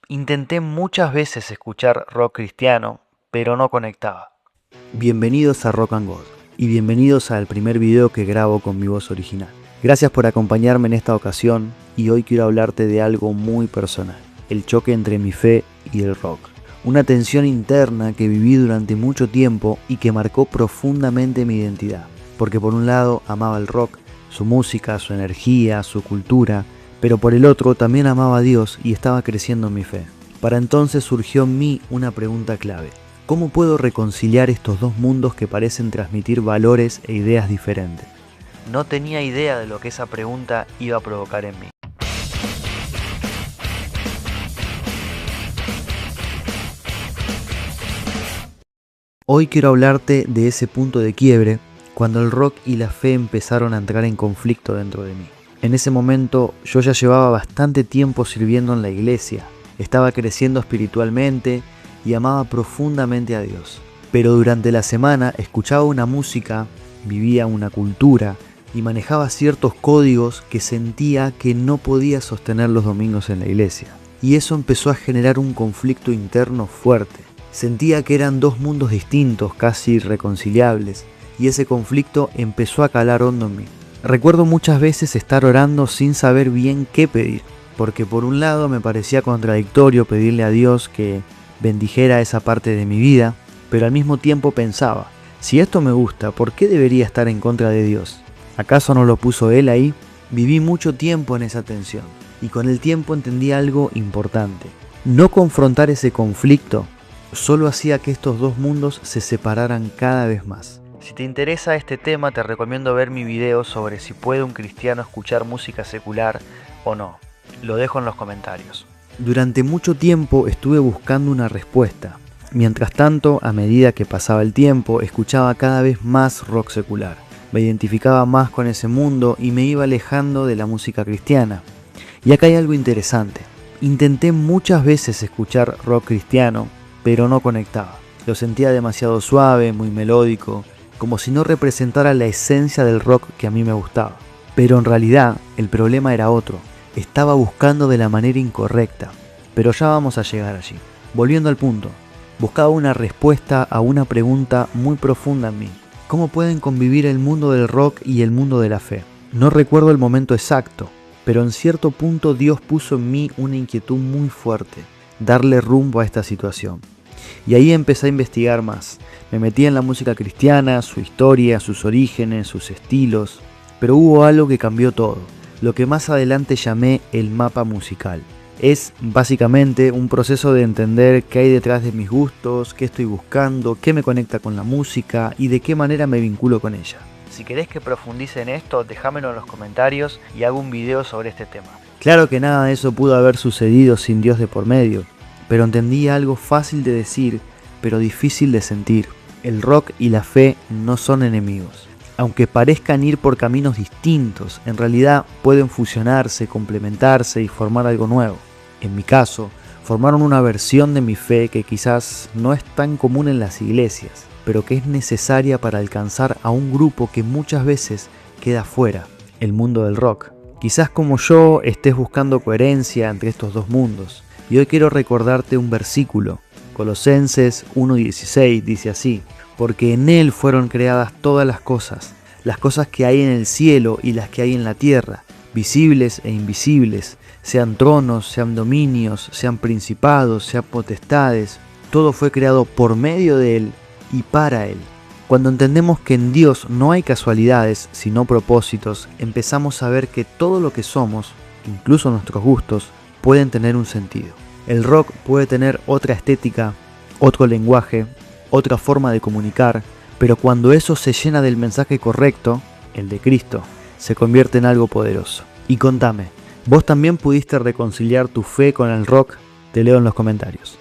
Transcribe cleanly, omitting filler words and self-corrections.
Intenté muchas veces escuchar rock cristiano, pero no conectaba. Bienvenidos a Rock and God y bienvenidos al primer video que grabo con mi voz original. Gracias por acompañarme en esta ocasión y hoy quiero hablarte de algo muy personal, el choque entre mi fe y el rock. Una tensión interna que viví durante mucho tiempo y que marcó profundamente mi identidad, porque por un lado amaba el rock, su música, su energía, su cultura, pero por el otro también amaba a Dios y estaba creciendo en mi fe. Para entonces surgió en mí una pregunta clave. ¿Cómo puedo reconciliar estos dos mundos que parecen transmitir valores e ideas diferentes? No tenía idea de lo que esa pregunta iba a provocar en mí. Hoy quiero hablarte de ese punto de quiebre cuando el rock y la fe empezaron a entrar en conflicto dentro de mí. En ese momento yo ya llevaba bastante tiempo sirviendo en la iglesia, estaba creciendo espiritualmente y amaba profundamente a Dios. Pero durante la semana escuchaba una música, vivía una cultura y manejaba ciertos códigos que sentía que no podía sostener los domingos en la iglesia. Y eso empezó a generar un conflicto interno fuerte. Sentía que eran dos mundos distintos, casi irreconciliables, y ese conflicto empezó a calar hondo en mí. Recuerdo muchas veces estar orando sin saber bien qué pedir, porque por un lado me parecía contradictorio pedirle a Dios que bendijera esa parte de mi vida, pero al mismo tiempo pensaba, si esto me gusta, ¿por qué debería estar en contra de Dios? ¿Acaso no lo puso Él ahí? Viví mucho tiempo en esa tensión, y con el tiempo entendí algo importante. No confrontar ese conflicto solo hacía que estos dos mundos se separaran cada vez más. Si te interesa este tema, te recomiendo ver mi video sobre si puede un cristiano escuchar música secular o no. Lo dejo en los comentarios. Durante mucho tiempo estuve buscando una respuesta. Mientras tanto, a medida que pasaba el tiempo, escuchaba cada vez más rock secular. Me identificaba más con ese mundo y me iba alejando de la música cristiana. Y acá hay algo interesante. Intenté muchas veces escuchar rock cristiano, pero no conectaba. Lo sentía demasiado suave, muy melódico, como si no representara la esencia del rock que a mí me gustaba. Pero en realidad el problema era otro. Estaba buscando de la manera incorrecta. Pero ya vamos a llegar allí. Volviendo al punto, buscaba una respuesta a una pregunta muy profunda en mí. ¿Cómo pueden convivir el mundo del rock y el mundo de la fe? No recuerdo el momento exacto, pero en cierto punto Dios puso en mí una inquietud muy fuerte, darle rumbo a esta situación. Y ahí empecé a investigar más. Me metí en la música cristiana, su historia, sus orígenes, sus estilos. Pero hubo algo que cambió todo, lo que más adelante llamé el mapa musical. Es básicamente un proceso de entender qué hay detrás de mis gustos, qué estoy buscando, qué me conecta con la música y de qué manera me vinculo con ella. Si querés que profundice en esto, déjamelo en los comentarios y hago un video sobre este tema. Claro que nada de eso pudo haber sucedido sin Dios de por medio, pero entendí algo fácil de decir, pero difícil de sentir. El rock y la fe no son enemigos. Aunque parezcan ir por caminos distintos, en realidad pueden fusionarse, complementarse y formar algo nuevo. En mi caso, formaron una versión de mi fe que quizás no es tan común en las iglesias, pero que es necesaria para alcanzar a un grupo que muchas veces queda fuera, el mundo del rock. Quizás como yo estés buscando coherencia entre estos dos mundos. Y hoy quiero recordarte un versículo, Colosenses 1:16, dice así: porque en Él fueron creadas todas las cosas que hay en el cielo y las que hay en la tierra, visibles e invisibles, sean tronos, sean dominios, sean principados, sean potestades, todo fue creado por medio de Él y para Él. Cuando entendemos que en Dios no hay casualidades, sino propósitos, empezamos a ver que todo lo que somos, incluso nuestros gustos, pueden tener un sentido. El rock puede tener otra estética, otro lenguaje, otra forma de comunicar, pero cuando eso se llena del mensaje correcto, el de Cristo, se convierte en algo poderoso. Y contame, ¿vos también pudiste reconciliar tu fe con el rock? Te leo en los comentarios.